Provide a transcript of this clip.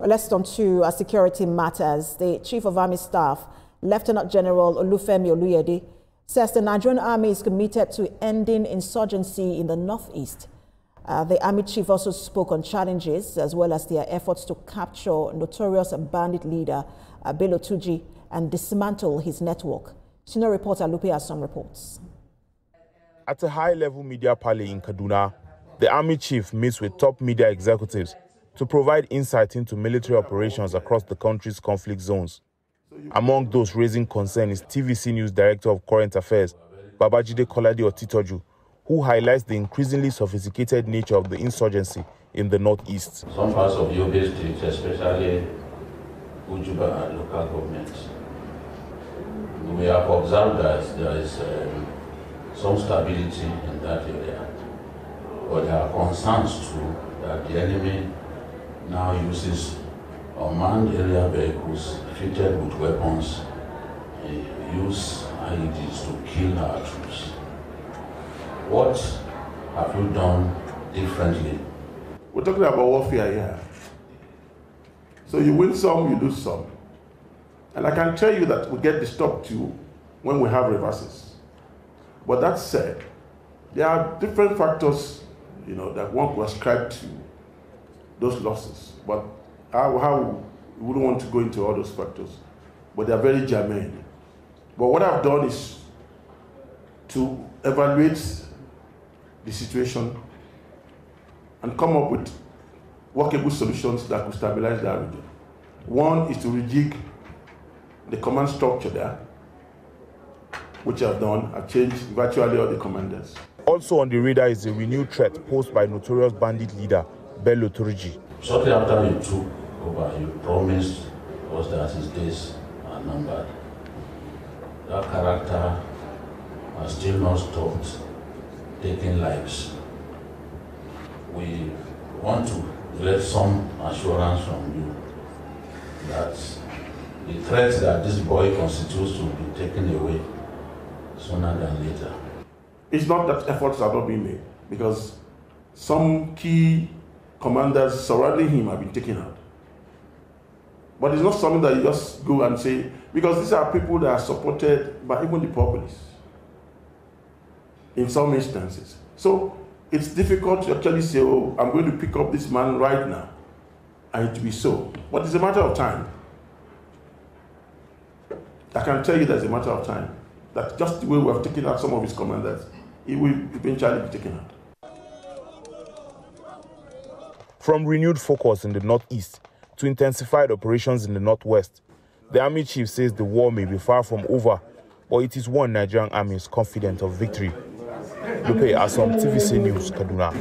Well, let's turn to security matters. The Chief of Army Staff, Lieutenant General Olufemi Oluyede, says the Nigerian Army is committed to ending insurgency in the Northeast. The Army Chief also spoke on challenges as well as their efforts to capture notorious bandit leader Bello Turji and dismantle his network. Senior reporter Lupe has some reports. At a high-level media parley in Kaduna, the Army Chief meets with top media executives to provide insight into military operations across the country's conflict zones. Among those raising concern is TVC News Director of Current Affairs, Babajide Kolade Otitoju, who highlights the increasingly sophisticated nature of the insurgency in the Northeast. Some parts of Yobe State, especially Ujuba and local governments, we have observed that there is some stability in that area. But there are concerns too that the enemy now uses unmanned area vehicles fitted with weapons, use IEDs to kill our troops. What have you done differently? We're talking about warfare here. So you win some, you lose some. And I can tell you that we get disturbed too when we have reverses. But that said, there are different factors, that one could ascribe to those losses. But how we wouldn't want to go into all those factors. But they are very germane. But what I've done is to evaluate the situation and come up with workable solutions that could stabilize that region. One is to rejig the command structure there, which I've done. I've changed virtually all the commanders. Also on the radar is a renewed threat posed by notorious bandit leader Bello Turji. Shortly after you took over, you promised us that his days are numbered. That character has still not stopped taking lives. We want to get some assurance from you that the threat that this boy constitutes will be taken away sooner than later. It's not that efforts are not being made, because some key commanders surrounding him have been taken out. But it's not something that you just go and say, because these are people that are supported by even the populace in some instances. So it's difficult to actually say, oh, I'm going to pick up this man right now, and it will be so. But it's a matter of time. I can tell you that it's a matter of time. That just the way we have taken out some of his commanders, he will eventually be taken out. From renewed focus in the Northeast to intensified operations in the Northwest, the Army Chief says the war may be far from over, but it is one Nigerian Army is confident of victory. Lupe Asom, TVC News, Kaduna.